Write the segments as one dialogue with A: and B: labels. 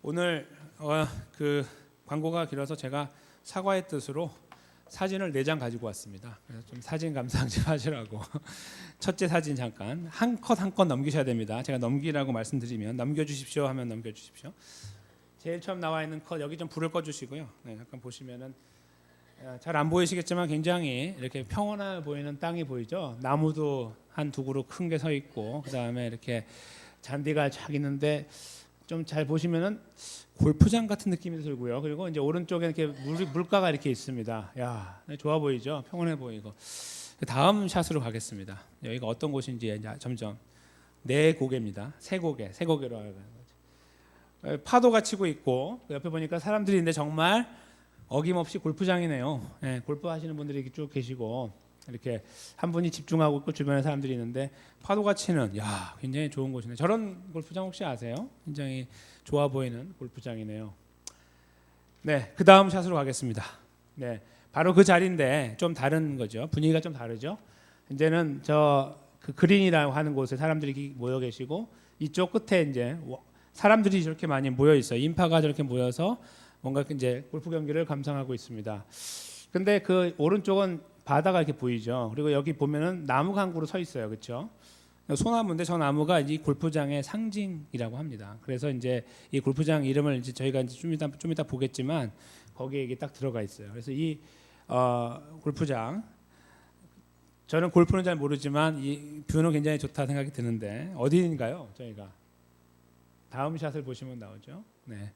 A: 오늘 그 광고가 길어서 제가 사과의 뜻으로 사진을 4장 가지고 왔습니다. 그래서 좀 사진 감상 좀 하시라고. 첫째 사진 잠깐 한 컷 한 컷 넘기셔야 됩니다. 제가 넘기라고 말씀드리면 넘겨주십시오 하면 넘겨주십시오. 제일 처음 나와 있는 컷 여기 좀 불을 꺼주시고요. 네, 잠깐 보시면은 잘 안 보이시겠지만 굉장히 이렇게 평온해 보이는 땅이 보이죠. 나무도 한 두 그루 큰 게 서 있고 그 다음에 이렇게 잔디가 쫙 있는데 좀 잘 보시면은 골프장 같은 느낌이 들고요. 그리고 이제 오른쪽에 이렇게 물가가 이렇게 있습니다. 야, 좋아 보이죠? 평온해 보이고. 다음 샷으로 가겠습니다. 여기가 어떤 곳인지 이제 점점 네 고개입니다. 세 고개로 하는 거죠. 파도가 치고 있고 옆에 보니까 사람들이 있는데 정말 어김없이 골프장이네요. 네, 골프 하시는 분들이 이렇게 쭉 계시고 이렇게 한 분이 집중하고 있고 주변에 사람들이 있는데 파도가 치는 야 굉장히 좋은 곳이네. 저런 골프장 혹시 아세요? 굉장히 좋아 보이는 골프장이네요. 네, 그 다음 샷으로 가겠습니다. 네, 바로 그 자리인데 좀 다른 거죠. 분위기가 좀 다르죠. 이제는 저 그 그린이라고 하는 곳에 사람들이 모여 계시고 이쪽 끝에 이제 사람들이 저렇게 많이 모여 있어요. 인파가 저렇게 모여서 뭔가 이제 골프 경기를 감상하고 있습니다. 근데 그 오른쪽은 바다가 이렇게 보이죠. 그리고 여기 보면은 나무 강구로 서 있어요, 그렇죠? 소나무인데 저 나무가 이 골프장의 상징이라고 합니다. 그래서 이제 이 골프장 이름을 이제 저희가 이제 좀 이따 보겠지만 거기에 이게 딱 들어가 있어요. 그래서 이 골프장 저는 골프는 잘 모르지만 이 뷰는 굉장히 좋다 생각이 드는데 어디인가요? 저희가 다음 샷을 보시면 나오죠. 네,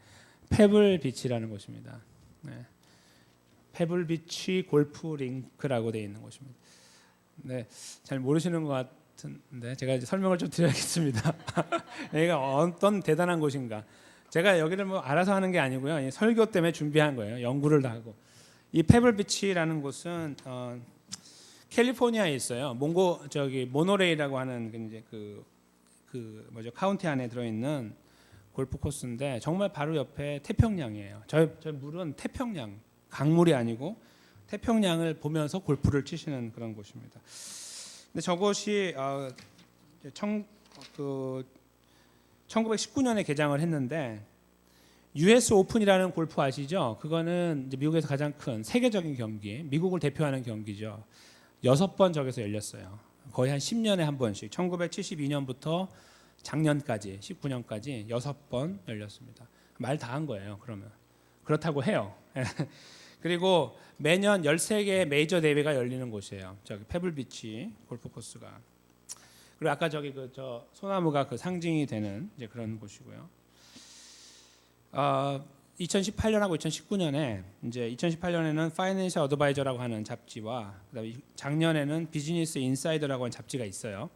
A: 페블 비치라는 곳입니다. 네. 페블 비치 골프 링크라고 되어 있는 곳입니다. 네, 잘 모르시는 것 같은데 제가 이제 설명을 좀 드려야겠습니다. 여기가 어떤 대단한 곳인가? 제가 여기를 뭐 알아서 하는 게 아니고요. 설교 때문에 준비한 거예요. 연구를 다 하고. 이 페블 비치라는 곳은 캘리포니아에 있어요. 모노레일이라고 하는 이제 그 뭐죠? 카운티 안에 들어 있는 골프 코스인데 정말 바로 옆에 태평양이에요. 저 물은 태평양. 강물이 아니고 태평양을 보면서 골프를 치시는 그런 곳입니다. 근데 저곳이 1919년에 개장을 했는데 US 오픈이라는 골프 아시죠? 그거는 이제 미국에서 가장 큰 세계적인 경기, 미국을 대표하는 경기죠. 6번 저기서 열렸어요. 거의 한 10년에 한 번씩. 1972년부터 작년까지 19년까지 6번 열렸습니다. 말 다 한 거예요. 그러면 그렇다고 해요. 그리고 매년 13개의 메이저 대회가 열리는 곳이에요. 저기 페블비치 골프 코스가. 그리고 아까 저기 저 소나무가 그 상징이 되는 이제 그런 곳이고요. 2018년하고 2019년에 이제 2018년에는 파이낸셜 어드바이저라고 하는 잡지와 그다음에 작년에는 비즈니스 인사이더라고 하는 잡지가 있어요.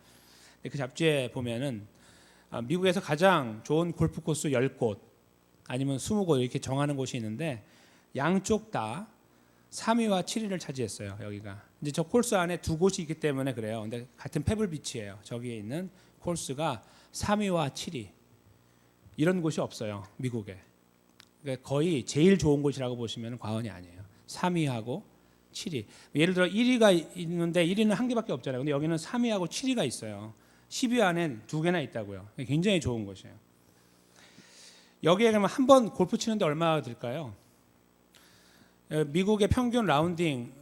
A: 그 잡지에 보면은 미국에서 가장 좋은 골프 코스 10곳 아니면 20곳 이렇게 정하는 곳이 있는데 양쪽 다 3위와 7위를 차지했어요. 여기가 이제 저 코스 안에 두 곳이 있기 때문에 그래요. 근데 같은 페블 비치예요. 저기에 있는 코스가 3위와 7위 이런 곳이 없어요. 미국에. 그러니까 거의 제일 좋은 곳이라고 보시면 과언이 아니에요. 3위하고 7위. 예를 들어 1위가 있는데 1위는 한 개밖에 없잖아요. 근데 여기는 3위하고 7위가 있어요. 10위 안에 2개나 있다고요. 굉장히 좋은 곳이에요. 여기에 그러면 한 번 골프 치는데 얼마나 들까요? 미국의 평균 라운딩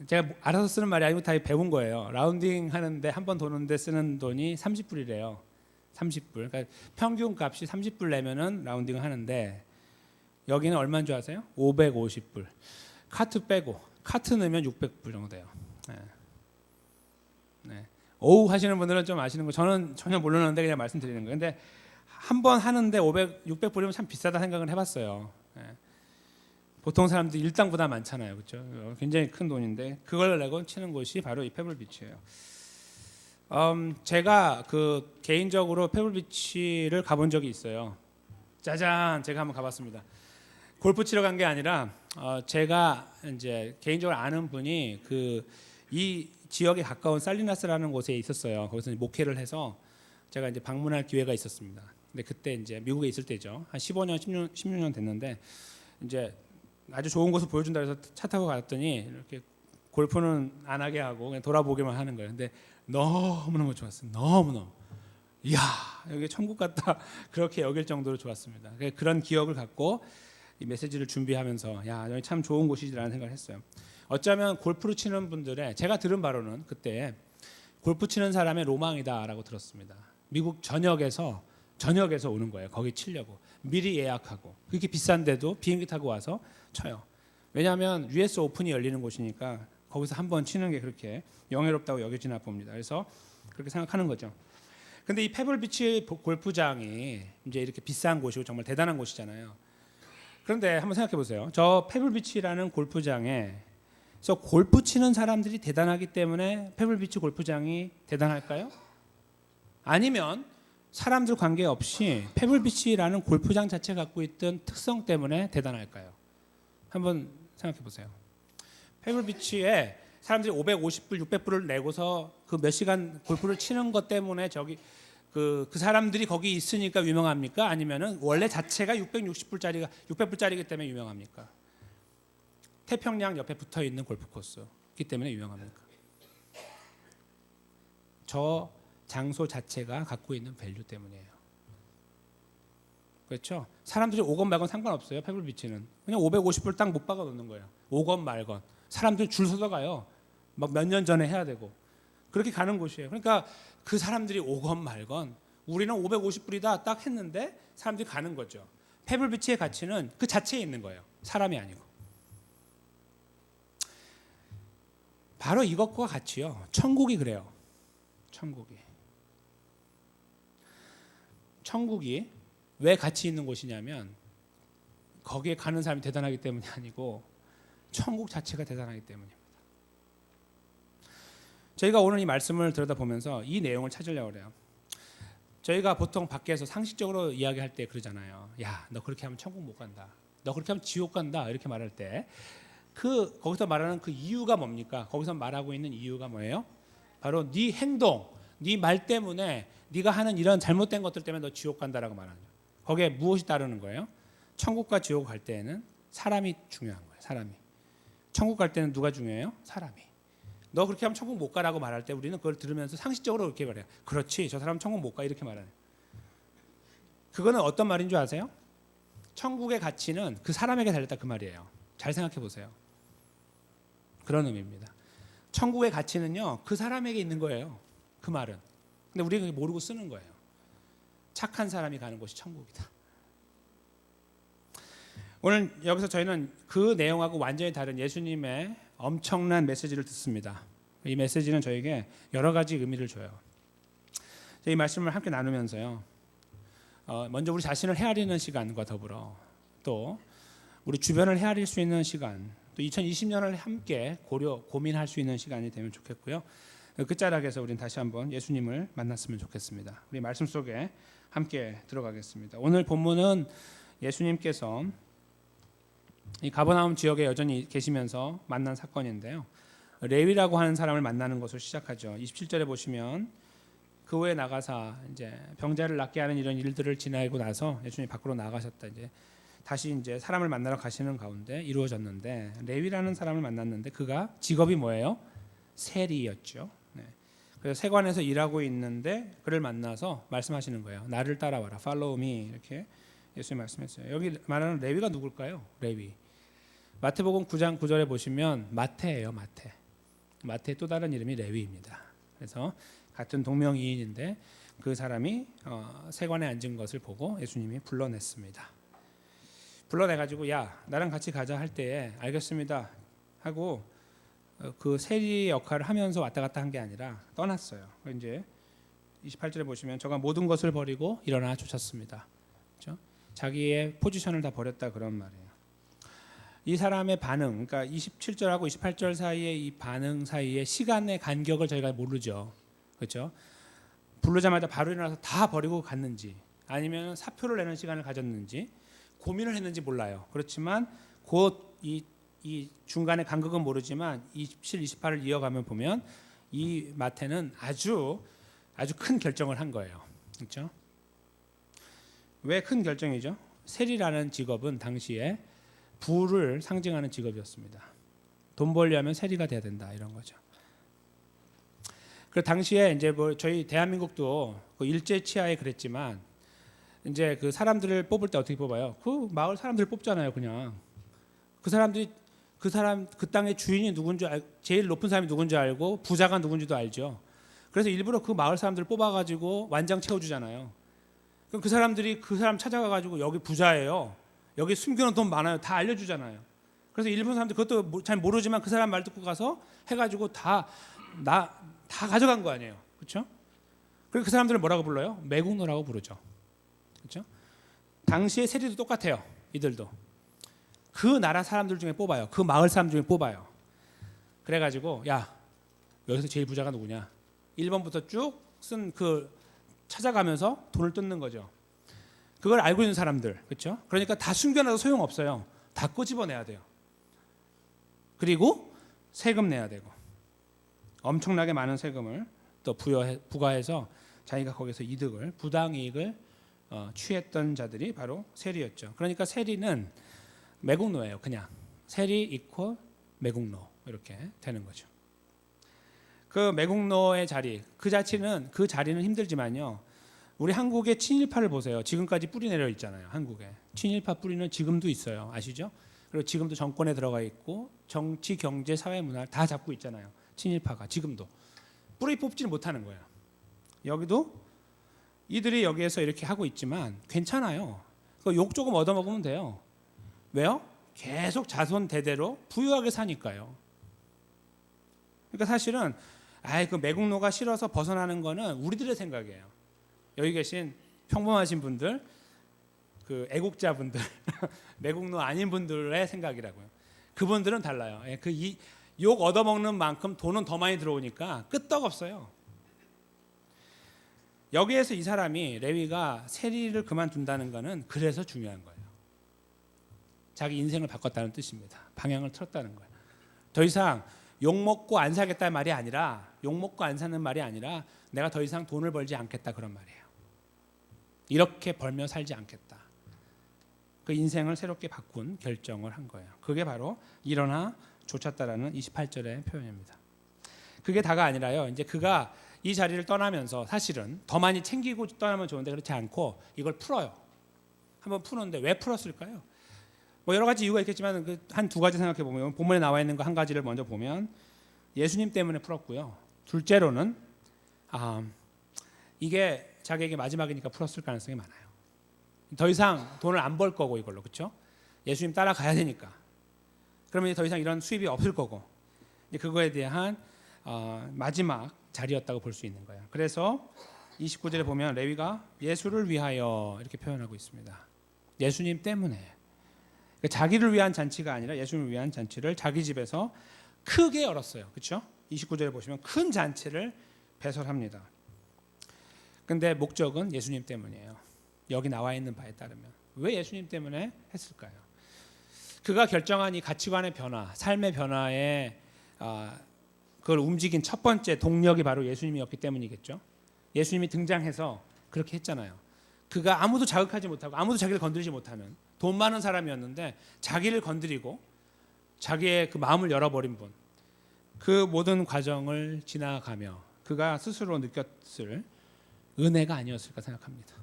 A: 제가 알아서 쓰는 말이 아니고 다 배운 거예요. 라운딩 하는데 한 번 도는데 쓰는 돈이 30불이래요. 30불. 그러니까 평균 값이 30불 내면은 라운딩을 하는데 여기는 얼마인 줄 아세요? 550불. 카트 빼고 카트 넣으면 600불 정도 돼요. 네. 네. 오우 하시는 분들은 좀 아시는 거 저는 전혀 모르는데 그냥 말씀드리는 거예요. 근데 한 번 하는데 600불이면 참 비싸다 생각을 해봤어요. 네. 보통 사람들이 일당보다 많잖아요, 그렇죠? 굉장히 큰 돈인데 그걸 내고 치는 곳이 바로 이 페블 비치예요. 제가 그 개인적으로 페블 비치를 가본 적이 있어요. 짜잔, 제가 한번 가봤습니다. 골프 치러 간 게 아니라 제가 이제 개인적으로 아는 분이 이 지역에 가까운 살리나스라는 곳에 있었어요. 거기서 목회를 해서 제가 이제 방문할 기회가 있었습니다. 근데 그때 이제 미국에 있을 때죠. 한 15년, 16년 됐는데 이제 아주 좋은 곳을 보여준다 해서 차 타고 갔더니 이렇게 골프는 안 하게 하고 그냥 돌아보기만 하는 거예요. 근데 너무너무 좋았어요. 너무너무. 이야 여기 천국 같다 그렇게 여길 정도로 좋았습니다. 그런 기억을 갖고 이 메시지를 준비하면서 야 여기 참 좋은 곳이라는 생각을 했어요. 어쩌면 골프를 치는 분들의 제가 들은 바로는 그때 골프 치는 사람의 로망이다라고 들었습니다. 미국 전역에서 오는 거예요. 거기 치려고 미리 예약하고 그렇게 비싼데도 비행기 타고 와서 쳐요. 왜냐하면 US 오픈이 열리는 곳이니까 거기서 한번 치는 게 그렇게 영예롭다고 여겨지나 봅니다. 그래서 그렇게 생각하는 거죠. 근데 이 페블비치 골프장이 이제 이렇게 비싼 곳이고 정말 대단한 곳이잖아요. 그런데 한번 생각해 보세요. 저 페블비치라는 골프장에서 골프 치는 사람들이 대단하기 때문에 페블비치 골프장이 대단할까요? 아니면 사람들 관계없이 페블비치라는 골프장 자체가 갖고 있던 특성 때문에 대단할까요? 한번 생각해 보세요. 페블비치에 사람들이 550불, 600불을 내고서 그 몇 시간 골프를 치는 것 때문에 저기 그 사람들이 거기 있으니까 유명합니까? 아니면은 원래 자체가 600불짜리이기 때문에 유명합니까? 태평양 옆에 붙어 있는 골프 코스이기 때문에 유명합니까? 저 장소 자체가 갖고 있는 밸류 때문이에요. 그렇죠? 사람들이 오건 말건 상관없어요. 페블비치는 그냥 550불 딱 못 박아 놓는 거예요. 오건 말건 사람들이 줄 서서 가요. 막 몇 년 전에 해야 되고 그렇게 가는 곳이에요. 그러니까 그 사람들이 오건 말건 우리는 550불이다 딱 했는데 사람들이 가는 거죠. 페블비치의 가치는 그 자체에 있는 거예요. 사람이 아니고. 바로 이것과 같이요. 천국이 그래요. 천국이 왜 가치 있는 곳이냐면 거기에 가는 사람이 대단하기 때문이 아니고 천국 자체가 대단하기 때문입니다. 저희가 오늘 이 말씀을 들여다보면서 이 내용을 찾으려고 해요. 저희가 보통 밖에서 상식적으로 이야기할 때 그러잖아요. 야, 너 그렇게 하면 천국 못 간다. 너 그렇게 하면 지옥 간다. 이렇게 말할 때 거기서 말하는 그 이유가 뭡니까? 거기서 말하고 있는 이유가 뭐예요? 바로 네 행동, 네 말 때문에 네가 하는 이런 잘못된 것들 때문에 너 지옥 간다라고 말하는 거예요. 거기에 무엇이 따르는 거예요? 천국과 지옥 갈 때에는 사람이 중요한 거예요. 사람이. 천국 갈 때는 누가 중요해요? 사람이. 너 그렇게 하면 천국 못 가라고 말할 때 우리는 그걸 들으면서 상식적으로 그렇게 말해요. 그렇지, 저 사람은 천국 못 가 이렇게 말하는. 그거는 어떤 말인 줄 아세요? 천국의 가치는 그 사람에게 달렸다 그 말이에요. 잘 생각해 보세요. 그런 의미입니다. 천국의 가치는요 그 사람에게 있는 거예요. 그 말은. 근데 우리가 모르고 쓰는 거예요. 착한 사람이 가는 곳이 천국이다. 오늘 여기서 저희는 그 내용하고 완전히 다른 예수님의 엄청난 메시지를 듣습니다. 이 메시지는 저에게 여러 가지 의미를 줘요. 이 말씀을 함께 나누면서요. 먼저 우리 자신을 헤아리는 시간과 더불어 또 우리 주변을 헤아릴 수 있는 시간, 또 2020년을 함께 고민할 수 있는 시간이 되면 좋겠고요. 끝자락에서 우리는 다시 한번 예수님을 만났으면 좋겠습니다. 우리 말씀 속에 함께 들어가겠습니다. 오늘 본문은 예수님께서 이 가버나움 지역에 여전히 계시면서 만난 사건인데요. 레위라고 하는 사람을 만나는 것으로 시작하죠. 27절에 보시면 그 후에 나가사 이제 병자를 낫게 하는 이런 일들을 지나고 나서 예수님이 밖으로 나가셨다. 이제 다시 이제 사람을 만나러 가시는 가운데 이루어졌는데 레위라는 사람을 만났는데 그가 직업이 뭐예요? 세리였죠. 네. 그래서 세관에서 일하고 있는데 그를 만나서 말씀하시는 거예요. 나를 따라와라. Follow me 이렇게 예수님 말씀했어요. 여기 말하는 레위가 누굴까요? 레위. 마태복음 9장 9절에 보시면 마태예요. 마태의 또 다른 이름이 레위입니다. 그래서 같은 동명이인인데 그 사람이 세관에 앉은 것을 보고 예수님이 불러냈습니다. 불러내가지고 야 나랑 같이 가자 할 때에 알겠습니다 하고 그 세리 역할을 하면서 왔다 갔다 한 게 아니라 떠났어요. 이제 28절에 보시면 저가 모든 것을 버리고 일어나 쫓았습니다. 그렇죠? 자기의 포지션을 다 버렸다 그런 말이에요. 이 사람의 반응, 그러니까 27절하고 28절 사이의 이 반응 사이의 시간의 간격을 저희가 모르죠. 그렇죠? 부르자마자 바로 일어나서 다 버리고 갔는지 아니면 사표를 내는 시간을 가졌는지 고민을 했는지 몰라요. 그렇지만 곧 이 중간의 간격은 모르지만 27, 28을 이어가면 보면 이 마태는 아주 큰 결정을 한 거예요. 그렇죠? 왜 큰 결정이죠? 세리라는 직업은 당시에 부를 상징하는 직업이었습니다. 돈 벌려면 세리가 돼야 된다 이런 거죠. 그 당시에 이제 뭐 저희 대한민국도 그 일제 치하에 그랬지만 이제 그 사람들을 뽑을 때 어떻게 뽑아요? 그 마을 사람들 뽑잖아요, 그냥. 그 사람들이 그 땅의 주인이 누군지 제일 높은 사람이 누군지 알고 부자가 누군지도 알죠. 그래서 일부러 그 마을 사람들을 뽑아가지고 완장 채워주잖아요. 그럼 그 사람들이 그 사람 찾아가가지고 여기 부자예요. 여기 숨겨놓은 돈 많아요. 다 알려주잖아요. 그래서 일본 사람들 그것도 잘 모르지만 그 사람 말 듣고 가서 해가지고 다 가져간 거 아니에요. 그렇죠? 그리고 그 사람들을 뭐라고 불러요? 매국노라고 부르죠. 그렇죠? 당시의 세리도 똑같아요. 이들도 그 나라 사람들 중에 뽑아요. 그 마을 사람 중에 뽑아요. 그래가지고 야 여기서 제일 부자가 누구냐? 1번부터 쭉 쓴 그 찾아가면서 돈을 뜯는 거죠. 그걸 알고 있는 사람들, 그렇죠? 그러니까 다 숨겨놔도 소용 없어요. 다 꼬집어내야 돼요. 그리고 세금 내야 되고 엄청나게 많은 세금을 또 부과해서 자기가 거기서 이득을 부당 이익을 취했던 자들이 바로 세리였죠. 그러니까 세리는 매국노예요. 그냥 세리 이퀄 매국노 이렇게 되는 거죠. 그 매국노의 자리 그 자리는 힘들지만요. 우리 한국의 친일파를 보세요. 지금까지 뿌리 내려 있잖아요. 한국에 친일파 뿌리는 지금도 있어요. 아시죠? 그리고 지금도 정권에 들어가 있고 정치, 경제, 사회, 문화를 다 잡고 있잖아요. 친일파가 지금도 뿌리 뽑지는 못하는 거예요. 여기도 이들이 여기에서 이렇게 하고 있지만 괜찮아요. 욕 조금 얻어먹으면 돼요. 왜요? 계속 자손 대대로 부유하게 사니까요. 그러니까 사실은 그 매국노가 싫어서 벗어나는 거는 우리들의 생각이에요. 여기 계신 평범하신 분들, 그 애국자분들, 매국노 아닌 분들의 생각이라고요. 그분들은 달라요. 욕 얻어먹는 만큼 돈은 더 많이 들어오니까 끄떡없어요. 여기에서 이 사람이 레위가 세리를 그만둔다는 거는 그래서 중요한 거예요. 자기 인생을 바꿨다는 뜻입니다. 방향을 틀었다는 거예요. 더 이상 욕먹고 안 살겠다는 말이 아니라 욕먹고 안 사는 말이 아니라 내가 더 이상 돈을 벌지 않겠다 그런 말이에요. 이렇게 벌며 살지 않겠다. 그 인생을 새롭게 바꾼 결정을 한 거예요. 그게 바로 일어나 쫓았다라는 28절의 표현입니다. 그게 다가 아니라요. 이제 그가 이 자리를 떠나면서 사실은 더 많이 챙기고 떠나면 좋은데 그렇지 않고 이걸 풀어요. 한번 푸는데 왜 풀었을까요? 뭐 여러 가지 이유가 있겠지만 한 두 가지 생각해 보면 본문에 나와 있는 거 한 가지를 먼저 보면 예수님 때문에 풀었고요. 둘째로는 이게 자기에게 마지막이니까 풀었을 가능성이 많아요. 더 이상 돈을 안 벌 거고 이걸로 그렇죠? 예수님 따라가야 되니까. 그러면 더 이상 이런 수입이 없을 거고 그거에 대한 마지막 자리였다고 볼 수 있는 거예요. 그래서 29절에 보면 레위가 예수를 위하여 이렇게 표현하고 있습니다. 예수님 때문에. 자기를 위한 잔치가 아니라 예수님을 위한 잔치를 자기 집에서 크게 열었어요. 그렇죠? 29절에 보시면 큰 잔치를 배설합니다. 근데 목적은 예수님 때문이에요. 여기 나와 있는 바에 따르면 왜 예수님 때문에 했을까요? 그가 결정한 이 가치관의 변화, 삶의 변화에 그걸 움직인 첫 번째 동력이 바로 예수님이었기 때문이겠죠. 예수님이 등장해서 그렇게 했잖아요. 그가 아무도 자극하지 못하고 아무도 자기를 건드리지 못하는 돈 많은 사람이었는데 자기를 건드리고 자기의 그 마음을 열어버린 분, 그 모든 과정을 지나가며 그가 스스로 느꼈을 은혜가 아니었을까 생각합니다.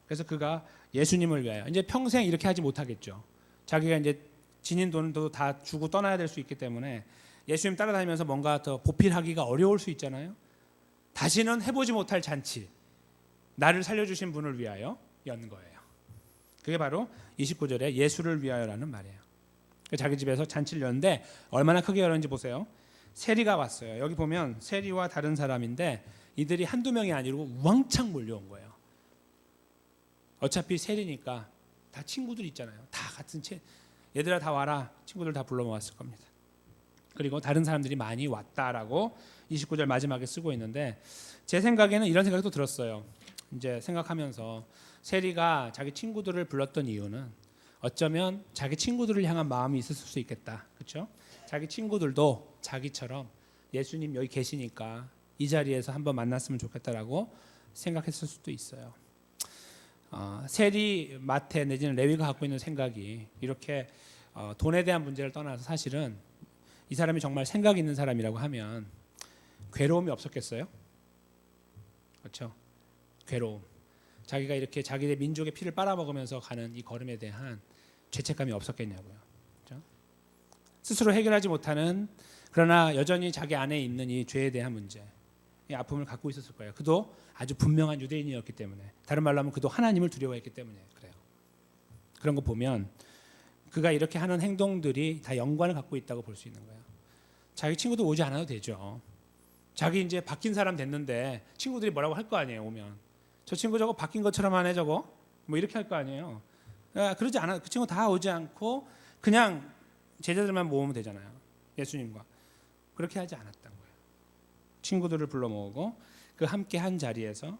A: 그래서 그가 예수님을 위하여 이제 평생 이렇게 하지 못하겠죠. 자기가 이제 지닌 돈도 다 주고 떠나야 될 수 있기 때문에 예수님 따라다니면서 뭔가 더 보필하기가 어려울 수 있잖아요. 다시는 해보지 못할 잔치, 나를 살려주신 분을 위하여 연 거예요. 그게 바로 29절에 예수를 위하여라는 말이에요. 자기 집에서 잔치를 열는데 얼마나 크게 열었는지 보세요. 세리가 왔어요. 여기 보면 세리와 다른 사람인데 이들이 한두 명이 아니고 우왕창 몰려온 거예요. 어차피 세리니까 다 친구들 있잖아요. 다 같은 얘들아 다 와라. 친구들 다 불러 모았을 겁니다. 그리고 다른 사람들이 많이 왔다라고 29절 마지막에 쓰고 있는데 제 생각에는 이런 생각도 들었어요. 이제 생각하면서 세리가 자기 친구들을 불렀던 이유는 어쩌면 자기 친구들을 향한 마음이 있었을 수 있겠다. 그렇죠? 자기 친구들도 자기처럼 예수님 여기 계시니까 이 자리에서 한번 만났으면 좋겠다라고 생각했을 수도 있어요. 세리, 마태 내지는 레위가 갖고 있는 생각이 이렇게 돈에 대한 문제를 떠나서 사실은 이 사람이 정말 생각 있는 사람이라고 하면 괴로움이 없었겠어요? 그렇죠? 괴로움. 자기가 이렇게 자기의 민족의 피를 빨아먹으면서 가는 이 걸음에 대한 죄책감이 없었겠냐고요. 그렇죠? 스스로 해결하지 못하는, 그러나 여전히 자기 안에 있는 이 죄에 대한 문제, 이 아픔을 갖고 있었을 거예요. 그도 아주 분명한 유대인이었기 때문에, 다른 말로 하면 그도 하나님을 두려워했기 때문에 그래요. 그런 거 보면 그가 이렇게 하는 행동들이 다 연관을 갖고 있다고 볼 수 있는 거예요. 자기 친구도 오지 않아도 되죠. 자기 이제 바뀐 사람 됐는데 친구들이 뭐라고 할 거 아니에요. 오면 저 친구 저거 바뀐 것처럼 하네 저거, 뭐 이렇게 할 거 아니에요. 그러지 않아. 그 친구 다 오지 않고 그냥 제자들만 모으면 되잖아요. 예수님과 그렇게 하지 않았던 거예요. 친구들을 불러 모으고 그 함께 한 자리에서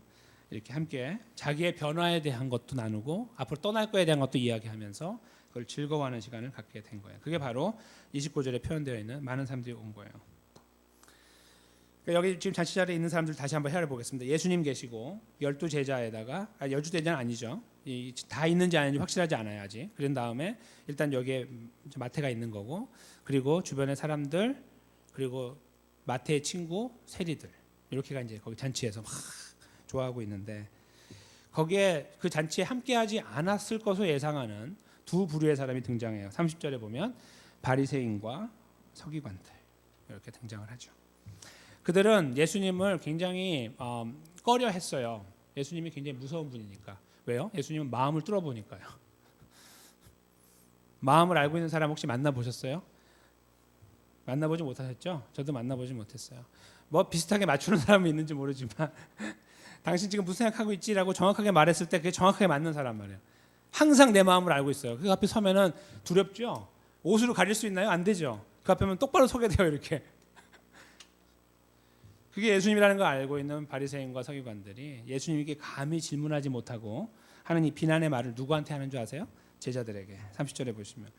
A: 이렇게 함께 자기의 변화에 대한 것도 나누고 앞으로 떠날 거에 대한 것도 이야기하면서 그걸 즐거워하는 시간을 갖게 된 거예요. 그게 바로 29절에 표현되어 있는 많은 사람들이 온 거예요. 그러니까 여기 지금 잔치 자리에 있는 사람들 다시 한번 헤아려 보겠습니다. 예수님 계시고 12제자에다가 12제자는 아니죠. 다 있는지 아닌지 확실하지 않아요 아직. 그런 다음에 일단 여기에 마태가 있는 거고, 그리고 주변의 사람들, 그리고 마태의 친구 세리들, 이렇게가 이제 거기 잔치에서 막 좋아하고 있는데, 거기에 그 잔치에 함께하지 않았을 것으로 예상하는 두 부류의 사람이 등장해요. 30절에 보면 바리새인과 서기관들 이렇게 등장을 하죠. 그들은 예수님을 굉장히 꺼려했어요. 예수님이 굉장히 무서운 분이니까. 왜요? 예수님은 마음을 뚫어보니까요. 마음을 알고 있는 사람 혹시 만나보셨어요? 만나보지 못하셨죠? 저도 만나보지 못했어요. 뭐 비슷하게 맞추는 사람이 있는지 모르지만 당신 지금 무슨 생각하고 있지라고 정확하게 말했을 때 그게 정확하게 맞는 사람 말이에요. 항상 내 마음을 알고 있어요. 그 앞에 서면은 두렵죠? 옷으로 가릴 수 있나요? 안 되죠. 그 앞에면 똑바로 서게 돼요. 이렇게. 그게 예수님이라는 걸 알고 있는 바리새인과 서기관들이 예수님에게 감히 질문하지 못하고 하는 이 비난의 말을 누구한테 하는 줄 아세요? 제자들에게. 30절에 보시면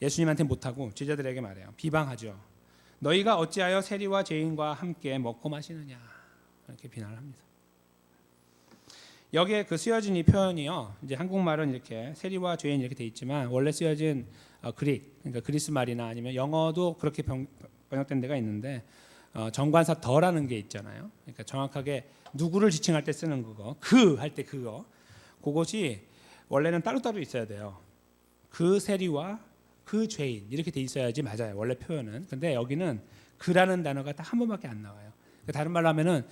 A: 예수님한테 못하고 제자들에게 말해요. 비방하죠. 너희가 어찌하여 세리와 죄인과 함께 먹고 마시느냐, 이렇게 비난을 합니다. 여기에 그 쓰여진 이 표현이요, 이제 한국말은 이렇게 세리와 죄인 이렇게 돼 있지만 원래 쓰여진 그러니까 그리스 말이나 아니면 영어도 그렇게 번역된 데가 있는데, 정관사 더라는 게 있잖아요. 그러니까 정확하게 누구를 지칭할 때 쓰는 그거, 그 할 때 그것이 원래는 따로따로 있어야 돼요. 그 세리와 그 죄인 이렇게 돼 있어야지 맞아요. 원래 표현은. 근데 여기는 그라는 단어가 딱 한 번밖에 안 나와요. 그러니까 다른 말로 하면은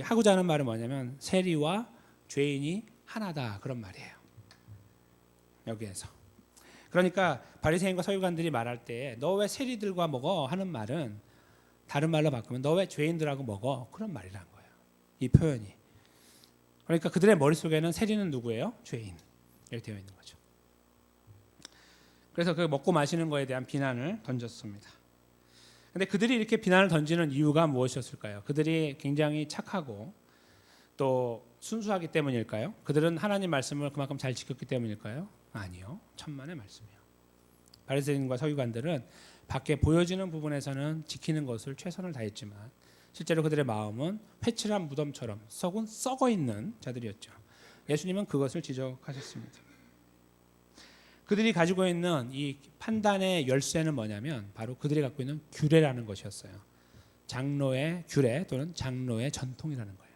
A: 하고자 하는 말은 뭐냐면 세리와 죄인이 하나다, 그런 말이에요. 여기에서. 그러니까 바리새인과 서기관들이 말할 때 너 왜 세리들과 먹어 하는 말은 다른 말로 바꾸면 너 왜 죄인들하고 먹어, 그런 말이란 거예요. 이 표현이. 그러니까 그들의 머릿속에는 세리는 누구예요? 죄인. 이렇게 되어 있는 거죠. 그래서 그 먹고 마시는 거에 대한 비난을 던졌습니다. 근데 그들이 이렇게 비난을 던지는 이유가 무엇이었을까요? 그들이 굉장히 착하고 또 순수하기 때문일까요? 그들은 하나님 말씀을 그만큼 잘 지켰기 때문일까요? 아니요. 천만의 말씀이요. 바리새인과 서기관들은 밖에 보여지는 부분에서는 지키는 것을 최선을 다했지만 실제로 그들의 마음은 회칠한 무덤처럼 썩어 있는 자들이었죠. 예수님은 그것을 지적하셨습니다. 그들이 가지고 있는 이 판단의 열쇠는 뭐냐면 바로 그들이 갖고 있는 규례라는 것이었어요. 장로의 규례 또는 장로의 전통이라는 거예요.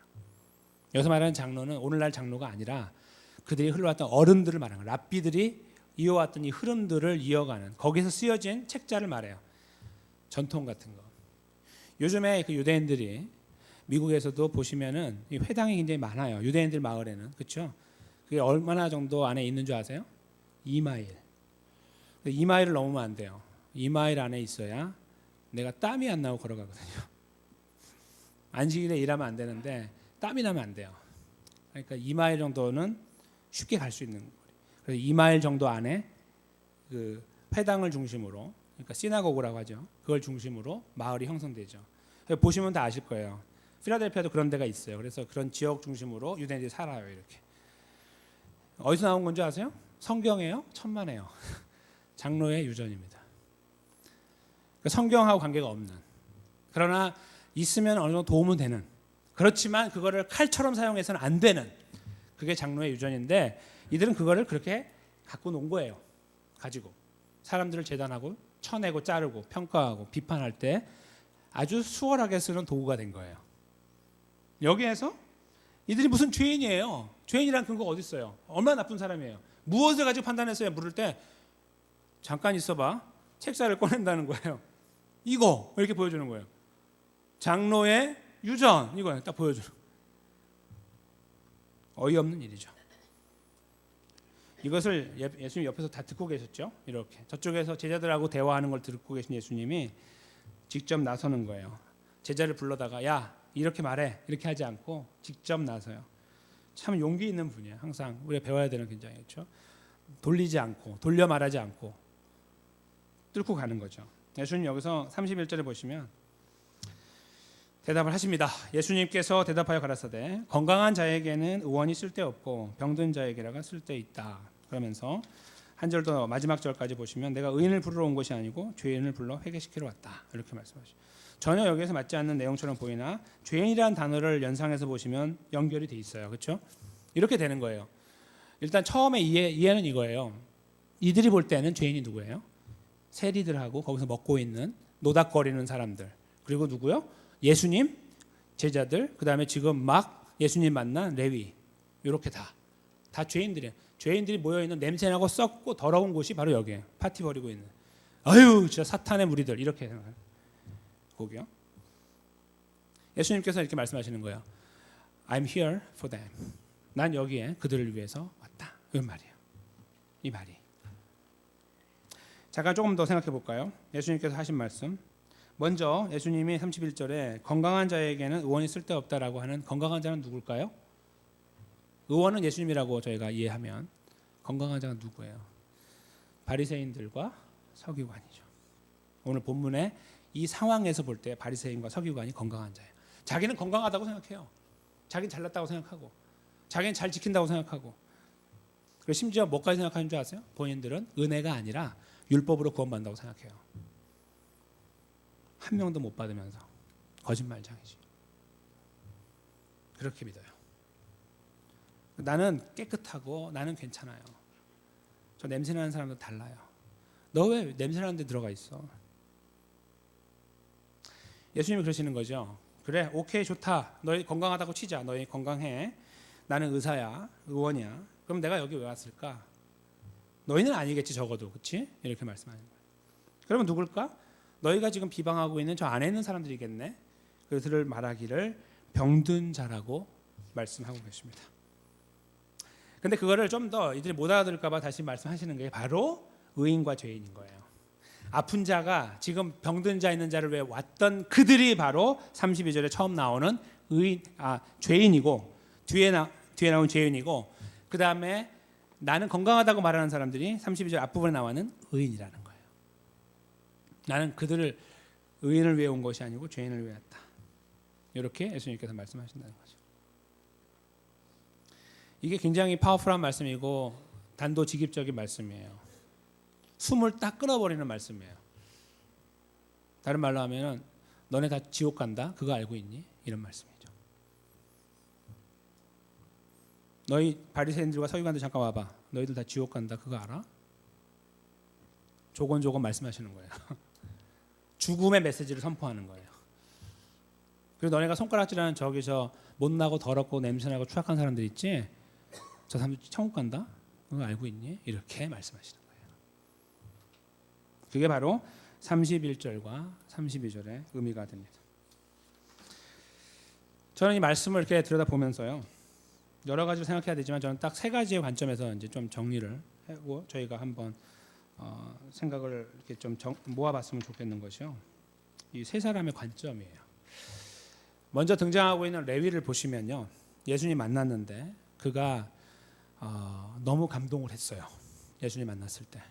A: 여기서 말하는 장로는 오늘날 장로가 아니라 그들이 흘러왔던 어른들을 말하는 거예요. 랍비들이 이어왔던 이 흐름들을 이어가는, 거기서 쓰여진 책자를 말해요. 전통 같은 거. 요즘에 그 유대인들이 미국에서도 보시면은 이 회당이 굉장히 많아요. 유대인들 마을에는. 그렇죠? 그게 얼마나 정도 안에 있는 줄 아세요? 2마일. 2마일을 넘으면 안 돼요. 2마일 안에 있어야 내가 땀이 안 나고 걸어가거든요. 안식일에 일하면 안 되는데 땀이 나면 안 돼요. 그러니까 2마일 정도는 쉽게 갈 수 있는 거예요. 그래서 2마일 정도 안에 그 회당을 중심으로, 그러니까 시나고그라고 하죠. 그걸 중심으로 마을이 형성되죠. 보시면 다 아실 거예요. 필라델피아도 그런 데가 있어요. 그래서 그런 지역 중심으로 유대인들이 살아요. 이렇게. 어디서 나온 건지 아세요? 성경이에요? 천만에요. 장로의 유전입니다. 그러니까 성경하고 관계가 없는, 그러나 있으면 어느 정도 도움은 되는, 그렇지만 그거를 칼처럼 사용해서는 안 되는, 그게 장로의 유전인데 이들은 그거를 그렇게 갖고 논 거예요. 가지고 사람들을 재단하고 쳐내고 자르고 평가하고 비판할 때 아주 수월하게 쓰는 도구가 된 거예요. 여기에서 이들이 무슨 죄인이에요. 죄인이란 근거가 어디 있어요? 얼마나 나쁜 사람이에요. 무엇을 가지고 판단했어요? 물을 때 잠깐 있어봐. 책사를 꺼낸다는 거예요. 이거 이렇게 보여주는 거예요. 장로의 유전 이거 딱 보여주는. 어이없는 일이죠. 이것을 예수님 옆에서 다 듣고 계셨죠. 이렇게 저쪽에서 제자들하고 대화하는 걸 듣고 계신 예수님이 직접 나서는 거예요. 제자를 불러다가 야 이렇게 말해 이렇게 하지 않고 직접 나서요. 참 용기 있는 분이에요. 항상 우리가 배워야 되는 굉장히 그렇죠. 돌리지 않고 돌려 말하지 않고 뚫고 가는 거죠. 예수님 여기서 31절에 보시면 대답을 하십니다. 예수님께서 대답하여 가라사대 건강한 자에게는 의원이 쓸데없고 병든 자에게라가 쓸데있다. 그러면서 한 절 더 마지막 절까지 보시면 내가 의인을 부르러 온 것이 아니고 죄인을 불러 회개시키러 왔다. 이렇게 말씀하시죠. 전혀 여기에서 맞지 않는 내용처럼 보이나 죄인이라는 단어를 연상해서 보시면 연결이 돼 있어요. 그렇죠? 이렇게 되는 거예요. 일단 처음에 이해는 이거예요. 이들이 볼 때는 죄인이 누구예요? 세리들하고 거기서 먹고 있는 노닥거리는 사람들. 그리고 누구요? 예수님, 제자들, 그다음에 지금 막 예수님 만난 레위. 이렇게 다 죄인들이에요. 죄인들이 모여있는 냄새나고 썩고 더러운 곳이 바로 여기에요. 파티 벌이고 있는. 아유 진짜 사탄의 무리들 이렇게 생각해요. 거기요. 예수님께서 이렇게 말씀하시는 거예요. I'm here for them. 난 여기에 그들을 위해서 왔다. 이 말이에요. 이 말이. 잠깐 조금 더 생각해 볼까요? 예수님께서 하신 말씀. 먼저 예수님이 31절에 건강한 자에게는 의원이 쓸데없다라고 하는 건강한 자는 누굴까요? 의원은 예수님이라고 저희가 이해하면 건강한 자가 누구예요? 바리새인들과 서기관이죠. 오늘 본문에 이 상황에서 볼 때 바리새인과 서기관이 건강한 자예요. 자기는 건강하다고 생각해요. 자기는 잘났다고 생각하고 자기는 잘 지킨다고 생각하고 그리고 심지어 뭐까지 생각하는 줄 아세요? 본인들은 은혜가 아니라 율법으로 구원받는다고 생각해요. 한 명도 못 받으면서 거짓말장이지. 그렇게 믿어요. 나는 깨끗하고 나는 괜찮아요. 저 냄새나는 사람도 달라요. 너 왜 냄새나는 데 들어가 있어? 예수님이 그러시는 거죠. 그래 오케이 좋다. 너희 건강하다고 치자. 너희 건강해. 나는 의사야. 의원이야. 그럼 내가 여기 왜 왔을까? 너희는 아니겠지 적어도. 그렇지? 이렇게 말씀하는 거예요. 그러면 누굴까? 너희가 지금 비방하고 있는 저 안에 있는 사람들이겠네. 그들을 말하기를 병든 자라고 말씀하고 계십니다. 근데 그거를 좀 더 이들이 못 알아들을까 봐 다시 말씀하시는 게 바로 의인과 죄인인 거예요. 아픈 자가 지금 병든 자 있는 자를 왜 왔던 그들이 바로 32절에 처음 나오는 죄인이고 뒤에 나온 죄인이고 그 다음에 나는 건강하다고 말하는 사람들이 32절 앞부분에 나와는 의인이라는 거예요. 나는 그들을 의인을 위해 온 것이 아니고 죄인을 위해 왔다. 이렇게 예수님께서 말씀하신다는 거죠. 이게 굉장히 파워풀한 말씀이고 단도직입적인 말씀이에요. 숨을 딱 끊어버리는 말씀이에요. 다른 말로 하면은 너네 다 지옥 간다. 그거 알고 있니? 이런 말씀이죠. 너희 바리새인들과 서기관들 잠깐 와봐. 너희들 다 지옥 간다. 그거 알아? 조곤조곤 말씀하시는 거예요. 죽음의 메시지를 선포하는 거예요. 그리고 너네가 손가락질하는 저기 저 못나고 더럽고 냄새나고 추악한 사람들 있지? 저 사람들 천국 간다? 그거 알고 있니? 이렇게 말씀하시는 거예요. 그게 바로 31절과 32절의 의미가 됩니다. 저는 이 말씀을 이렇게 들여다보면서요. 여러 가지로 생각해야 되지만 저는 딱 세 가지의 관점에서 이제 좀 정리를 하고 저희가 한번 생각을 이렇게 좀 모아봤으면 좋겠는 것이요. 이 세 사람의 관점이에요. 먼저 등장하고 있는 레위를 보시면요. 예수님 만났는데 그가 너무 감동을 했어요. 예수님 만났을 때.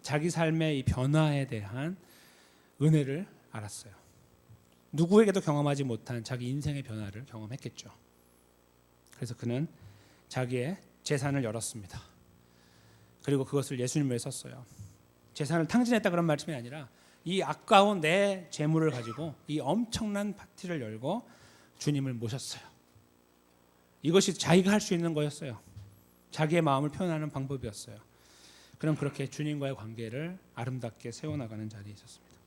A: 자기 삶의 이 변화에 대한 은혜를 알았어요. 누구에게도 경험하지 못한 자기 인생의 변화를 경험했겠죠. 그래서 그는 자기의 재산을 열었습니다. 그리고 그것을 예수님 위해 썼어요. 재산을 탕진했다 그런 말씀이 아니라 이 아까운 내 재물을 가지고 이 엄청난 파티를 열고 주님을 모셨어요. 이것이 자기가 할 수 있는 거였어요. 자기의 마음을 표현하는 방법이었어요. 그럼 그렇게 주님과의 관계를 아름답게 세워나가는 자리에 있었습니다.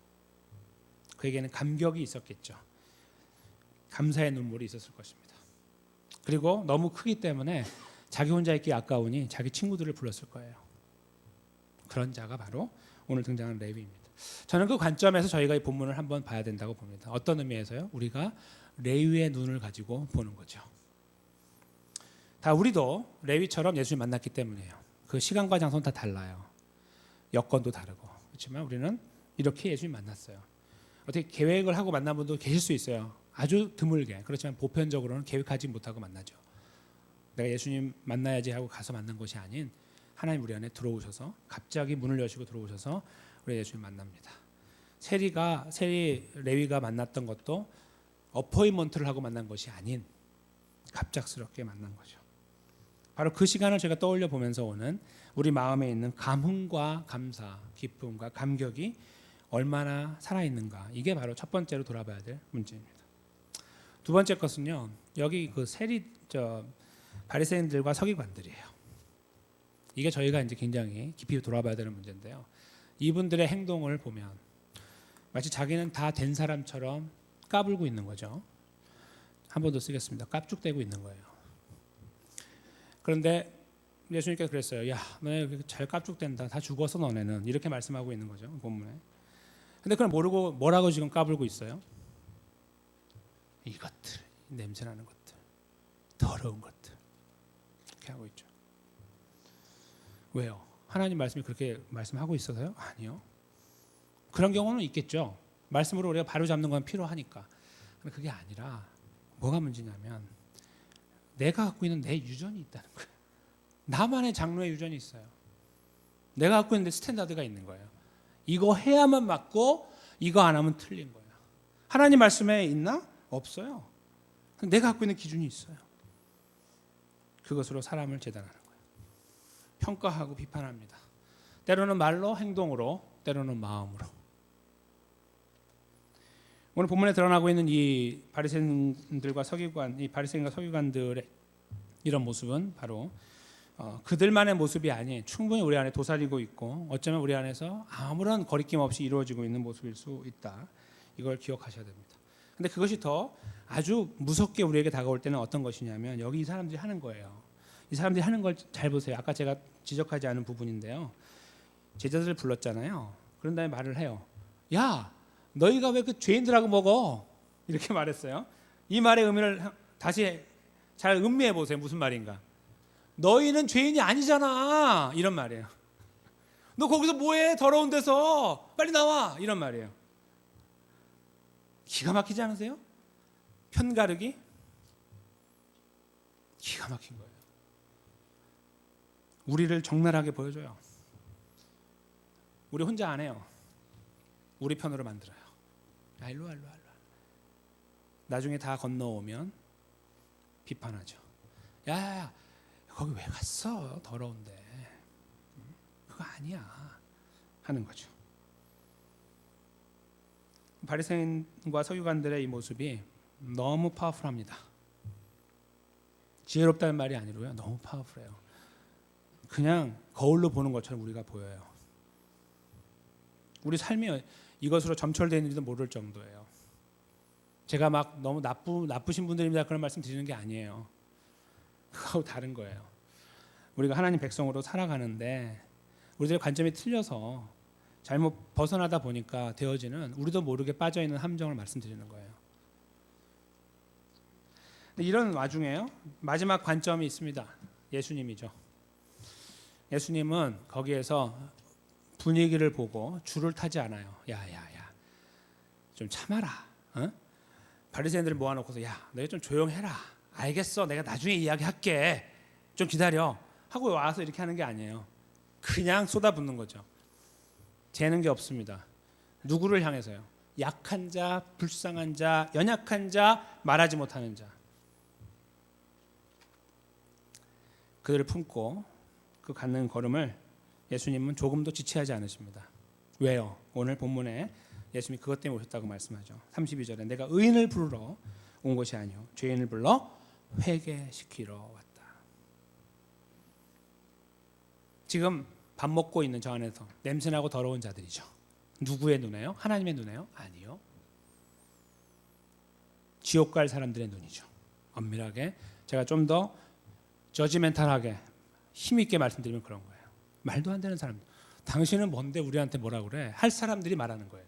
A: 그에게는 감격이 있었겠죠. 감사의 눈물이 있었을 것입니다. 그리고 너무 크기 때문에 자기 혼자 있기 아까우니 자기 친구들을 불렀을 거예요. 그런 자가 바로 오늘 등장하는 레위입니다. 저는 그 관점에서 저희가 이 본문을 한번 봐야 된다고 봅니다. 어떤 의미에서요? 우리가 레위의 눈을 가지고 보는 거죠. 다 우리도 레위처럼 예수님 만났기 때문이에요. 그 시간과 장소는 다 달라요. 여건도 다르고. 그렇지만 우리는 이렇게 예수님 만났어요. 어떻게 계획을 하고 만난 분도 계실 수 있어요. 아주 드물게. 그렇지만 보편적으로는 계획하지 못하고 만나죠. 내가 예수님 만나야지 하고 가서 만난 것이 아닌 하나님 우리 안에 들어오셔서 갑자기 문을 여시고 들어오셔서 우리 예수님 만납니다. 세리 레위가 만났던 것도 어포인먼트를 하고 만난 것이 아닌 갑작스럽게 만난 거죠. 바로 그 시간을 제가 떠올려 보면서 오는 우리 마음에 있는 감흥과 감사, 기쁨과 감격이 얼마나 살아있는가, 이게 바로 첫 번째로 돌아봐야 될 문제입니다. 두 번째 것은요, 여기 그 바리새인들과 서기관들이에요. 이게 저희가 이제 굉장히 깊이 돌아봐야 되는 문제인데요. 이분들의 행동을 보면 마치 자기는 다 된 사람처럼 까불고 있는 거죠. 한 번 더 쓰겠습니다. 깝죽대고 있는 거예요. 그런데 예수님께서 그랬어요. 야, 너네 잘 깝죽댄다. 다 죽었어 너네는. 이렇게 말씀하고 있는 거죠. 본문에. 근데 그걸 모르고 뭐라고 지금 까불고 있어요? 이것들, 냄새나는 것들, 더러운 것들. 이렇게 하고 있죠. 왜요? 하나님 말씀이 그렇게 말씀하고 있어서요? 아니요. 그런 경우는 있겠죠. 말씀으로 우리가 바로 잡는 건 필요하니까. 근데 그게 아니라 뭐가 문제냐면 내가 갖고 있는 내 유전이 있다는 거예요. 나만의 장로의 유전이 있어요. 내가 갖고 있는 스탠다드가 있는 거예요. 이거 해야만 맞고 이거 안 하면 틀린 거예요. 하나님 말씀에 있나? 없어요. 내가 갖고 있는 기준이 있어요. 그것으로 사람을 재단하는 거예요. 평가하고 비판합니다. 때로는 말로, 행동으로, 때로는 마음으로. 오늘 본문에 드러나고 있는 이 바리새인과 서기관들의 이런 모습은 바로 그들만의 모습이 아닌 충분히 우리 안에 도사리고 있고 어쩌면 우리 안에서 아무런 거리낌 없이 이루어지고 있는 모습일 수 있다. 이걸 기억하셔야 됩니다. 근데 그것이 더 아주 무섭게 우리에게 다가올 때는 어떤 것이냐면 여기 이 사람들이 하는 거예요. 이 사람들이 하는 걸 잘 보세요. 아까 제가 지적하지 않은 부분인데요. 제자들을 불렀잖아요. 그런 다음에 말을 해요. 야, 너희가 왜 그 죄인들하고 먹어? 이렇게 말했어요. 이 말의 의미를 다시 잘 음미해 보세요. 무슨 말인가? 너희는 죄인이 아니잖아. 이런 말이에요. 너 거기서 뭐해? 더러운 데서 빨리 나와. 이런 말이에요. 기가 막히지 않으세요? 편가르기? 기가 막힌 거예요. 우리를 적나라하게 보여줘요. 우리 혼자 안 해요. 우리 편으로 만들어요. 야, 일로 와. 나중에 다 건너오면 비판하죠. 야, 거기 왜 갔어? 더러운데. 그거 아니야. 하는 거죠. 바리새인과 서기관들의 이 모습이 너무 파워풀합니다. 지혜롭다는 말이 아니고요. 너무 파워풀해요. 그냥 거울로 보는 것처럼 우리가 보여요. 우리 삶이 이것으로 점철되어 있는지도 모를 정도예요. 제가 막 너무 나쁘신 분들입니다 그런 말씀 드리는 게 아니에요. 그거하고 다른 거예요. 우리가 하나님 백성으로 살아가는데 우리들의 관점이 틀려서 잘못 벗어나다 보니까 되어지는 우리도 모르게 빠져있는 함정을 말씀드리는 거예요. 근데 이런 와중에요. 마지막 관점이 있습니다. 예수님이죠. 예수님은 거기에서 분위기를 보고 줄을 타지 않아요. 야야야, 좀 참아라. 어? 바리새인들을 모아놓고서 야, 너희 좀 조용해라. 알겠어, 내가 나중에 이야기할게. 좀 기다려. 하고 와서 이렇게 하는 게 아니에요. 그냥 쏟아붓는 거죠. 재는 게 없습니다. 누구를 향해서요? 약한 자, 불쌍한 자, 연약한 자, 말하지 못하는 자. 그들을 품고 그 갖는 걸음을 예수님은 조금도 지체하지 않으십니다. 왜요? 오늘 본문에 예수님이 그것 때문에 오셨다고 말씀하죠. 32절에 내가 의인을 부르러 온 것이 아니요 죄인을 불러 회개시키러 왔다. 지금 밥 먹고 있는 저 안에서 냄새나고 더러운 자들이죠. 누구의 눈에요? 하나님의 눈에요? 아니요. 지옥 갈 사람들의 눈이죠. 엄밀하게 제가 좀 더 저지멘탈하게 힘있게 말씀드리면 그런 거예요. 말도 안 되는 사람들. 당신은 뭔데 우리한테 뭐라 그래? 할 사람들이 말하는 거예요.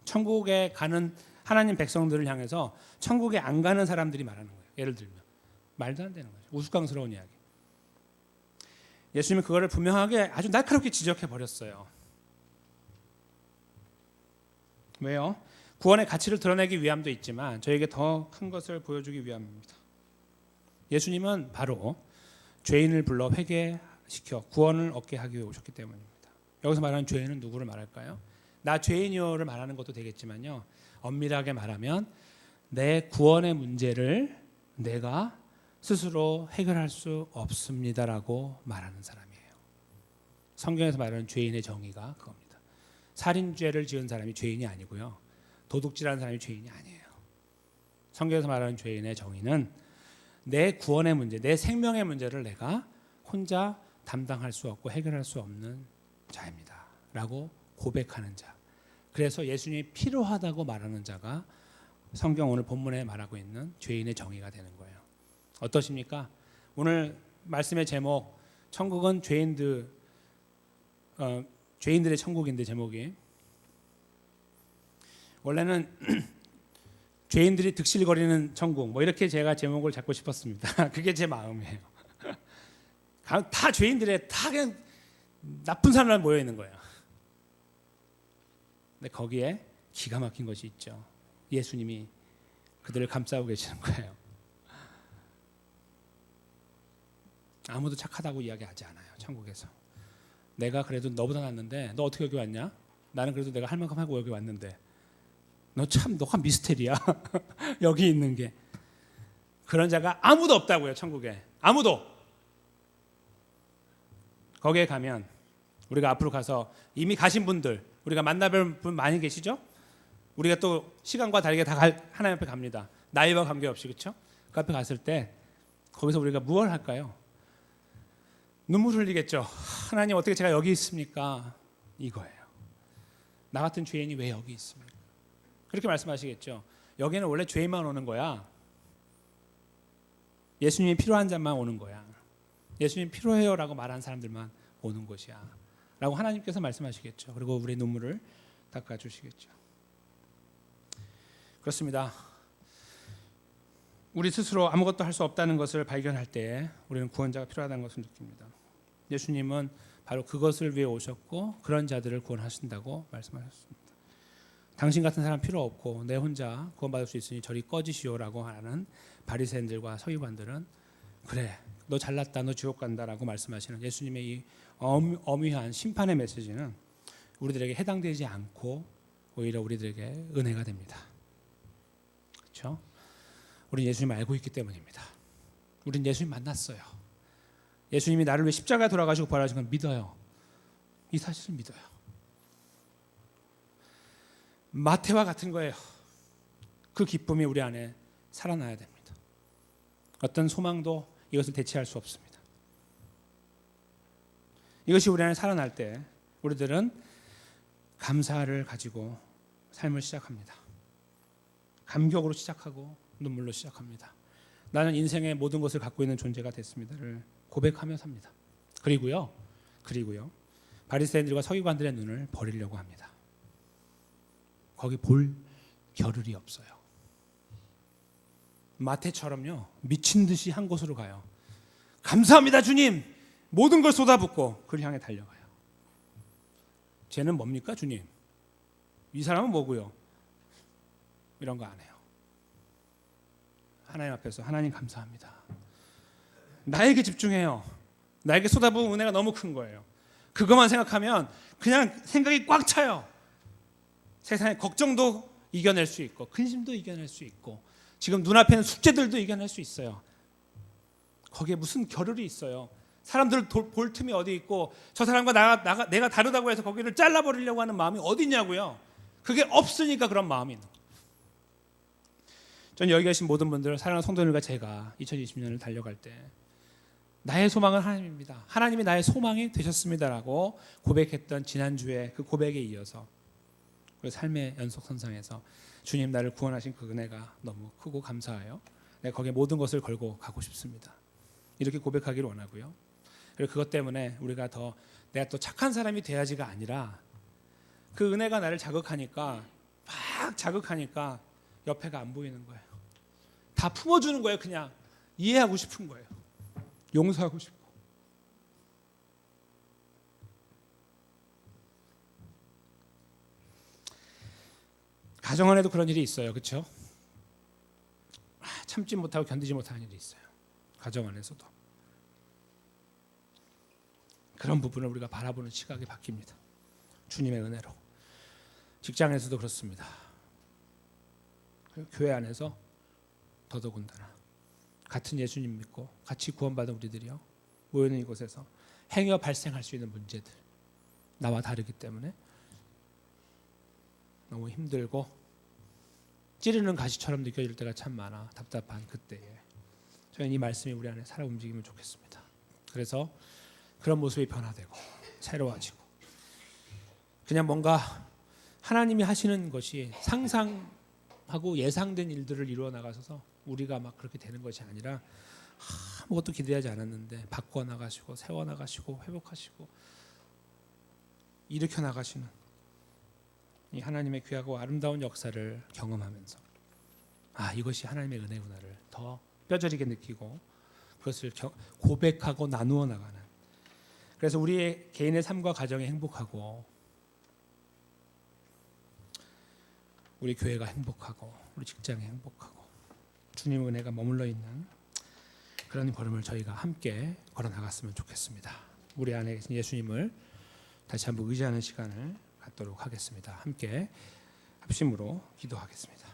A: 천국에 가는 하나님 백성들을 향해서 천국에 안 가는 사람들이 말하는 거예요. 예를 들면 말도 안 되는 거죠. 우스꽝스러운 이야기. 예수님은 그거를 분명하게 아주 날카롭게 지적해 버렸어요. 왜요? 구원의 가치를 드러내기 위함도 있지만 저에게 더 큰 것을 보여주기 위함입니다. 예수님은 바로 죄인을 불러 회개시켜 구원을 얻게 하기 위해 오셨기 때문입니다. 여기서 말하는 죄인은 누구를 말할까요? 나 죄인이요를 말하는 것도 되겠지만요. 엄밀하게 말하면 내 구원의 문제를 내가 스스로 해결할 수 없습니다라고 말하는 사람이에요. 성경에서 말하는 죄인의 정의가 그겁니다. 살인죄를 지은 사람이 죄인이 아니고요. 도둑질하는 사람이 죄인이 아니에요. 성경에서 말하는 죄인의 정의는 내 구원의 문제, 내 생명의 문제를 내가 혼자 담당할 수 없고 해결할 수 없는 자입니다. 라고 고백하는 자. 그래서 예수님이 필요하다고 말하는 자가 성경 오늘 본문에 말하고 있는 죄인의 정의가 되는 거예요. 어떠십니까? 오늘 말씀의 제목, 천국은 죄인들의 천국인데 제목이 원래는 죄인들이 득실거리는 천국 뭐 이렇게 제가 제목을 잡고 싶었습니다. 그게 제 마음이에요. 다 죄인들의 다 그냥 나쁜 사람들 모여 있는 거예요. 근데 거기에 기가 막힌 것이 있죠. 예수님이 그들을 감싸고 계시는 거예요. 아무도 착하다고 이야기하지 않아요. 천국에서. 내가 그래도 너보다 낫는데 너 어떻게 여기 왔냐? 나는 그래도 내가 할 만큼 하고 여기 왔는데 너가 미스테리야. 여기 있는 게. 그런 자가 아무도 없다고요. 천국에. 아무도. 거기에 가면 우리가 앞으로 가서 이미 가신 분들 우리가 만나뵐 분 많이 계시죠? 우리가 또 시간과 다르게 다 하나님 앞에 갑니다. 나이와 관계없이. 그렇죠? 그 앞에 갔을 때 거기서 우리가 무엇을 할까요? 눈물 흘리겠죠. 하나님 어떻게 제가 여기 있습니까? 이거예요. 나 같은 죄인이 왜 여기 있습니까? 그렇게 말씀하시겠죠. 여기는 원래 죄인만 오는 거야. 예수님이 필요한 자만 오는 거야. 예수님 필요해요 라고 말하는 사람들만 오는 곳이야 라고 하나님께서 말씀하시겠죠. 그리고 우리의 눈물을 닦아주시겠죠. 그렇습니다. 우리 스스로 아무것도 할 수 없다는 것을 발견할 때 우리는 구원자가 필요하다는 것을 느낍니다. 예수님은 바로 그것을 위해 오셨고 그런 자들을 구원하신다고 말씀하셨습니다. 당신 같은 사람 필요 없고 내 혼자 구원받을 수 있으니 저리 꺼지시오라고 하는 바리새인들과 서기관들은 그래 너 잘났다 너 지옥 간다라고 말씀하시는 예수님의 이 엄위한 심판의 메시지는 우리들에게 해당되지 않고 오히려 우리들에게 은혜가 됩니다. 그렇죠? 우리는 예수님을 알고 있기 때문입니다. 우리는 예수님 만났어요. 예수님이 나를 위해 십자가에 돌아가시고 부활하신 걸 믿어요. 이 사실을 믿어요. 마태와 같은 거예요. 그 기쁨이 우리 안에 살아나야 됩니다. 어떤 소망도 이것을 대체할 수 없습니다. 이것이 우리 안에 살아날 때 우리들은 감사를 가지고 삶을 시작합니다. 감격으로 시작하고 눈물로 시작합니다. 나는 인생의 모든 것을 갖고 있는 존재가 됐습니다를 고백하며 삽니다. 그리고요. 바리새인들과 서기관들의 눈을 버리려고 합니다. 거기 볼 겨를이 없어요. 마태처럼요. 미친 듯이 한 곳으로 가요. 감사합니다 주님. 모든 걸 쏟아붓고 그를 향해 달려가요. 쟤는 뭡니까 주님? 이 사람은 뭐고요? 이런 거 안 해요. 하나님 앞에서 하나님 감사합니다. 나에게 집중해요. 나에게 쏟아부은 은혜가 너무 큰 거예요. 그것만 생각하면 그냥 생각이 꽉 차요. 세상의 걱정도 이겨낼 수 있고 근심도 이겨낼 수 있고 지금 눈앞에 있는 숙제들도 이겨낼 수 있어요. 거기에 무슨 겨를이 있어요. 사람들 볼 틈이 어디 있고 저 사람과 내가 다르다고 해서 거기를 잘라버리려고 하는 마음이 어디 있냐고요. 그게 없으니까 그런 마음이 있는 거예요. 전 여기 계신 모든 분들 사랑하는 성도님과 제가 2020년을 달려갈 때 나의 소망은 하나님입니다. 하나님이 나의 소망이 되셨습니다라고 고백했던 지난주에 그 고백에 이어서 우리 삶의 연속선상에서 주님 나를 구원하신 그 은혜가 너무 크고 감사해요. 내가 거기에 모든 것을 걸고 가고 싶습니다. 이렇게 고백하기를 원하고요. 그리고 그것 때문에 우리가 더 내가 또 착한 사람이 돼야지가 아니라 그 은혜가 나를 자극하니까 막 자극하니까 옆에가 안 보이는 거예요. 다 품어주는 거예요. 그냥 이해하고 싶은 거예요. 용서하고 싶고. 가정 안에도 그런 일이 있어요. 그렇죠? 참지 못하고 견디지 못하는 일이 있어요. 가정 안에서도. 그런 부분을 우리가 바라보는 시각이 바뀝니다. 주님의 은혜로. 직장에서도 그렇습니다. 교회 안에서 더더군다나 같은 예수님 믿고 같이 구원받은 우리들이요, 모여있는 이곳에서 행여 발생할 수 있는 문제들, 나와 다르기 때문에 너무 힘들고 찌르는 가시처럼 느껴질 때가 참 많아. 답답한 그때에 저희는 이 말씀이 우리 안에 살아 움직이면 좋겠습니다. 그래서 그런 모습이 변화되고 새로워지고, 그냥 뭔가 하나님이 하시는 것이 상상하고 예상된 일들을 이루어 나가셔서 우리가 막 그렇게 되는 것이 아니라 아무것도 기대하지 않았는데 바꿔 나가시고 세워 나가시고 회복하시고 일으켜 나가시는 이 하나님의 귀하고 아름다운 역사를 경험하면서 이것이 하나님의 은혜구나를 더 뼈저리게 느끼고 그것을 고백하고 나누어 나가는, 그래서 우리의 개인의 삶과 가정이 행복하고 우리 교회가 행복하고 우리 직장이 행복하고 주님의 은혜가 머물러 있는 그런 걸음을 저희가 함께 걸어 나갔으면 좋겠습니다. 우리 안에 계신 예수님을 다시 한번 의지하는 시간을 갖도록 하겠습니다. 함께 합심으로 기도하겠습니다.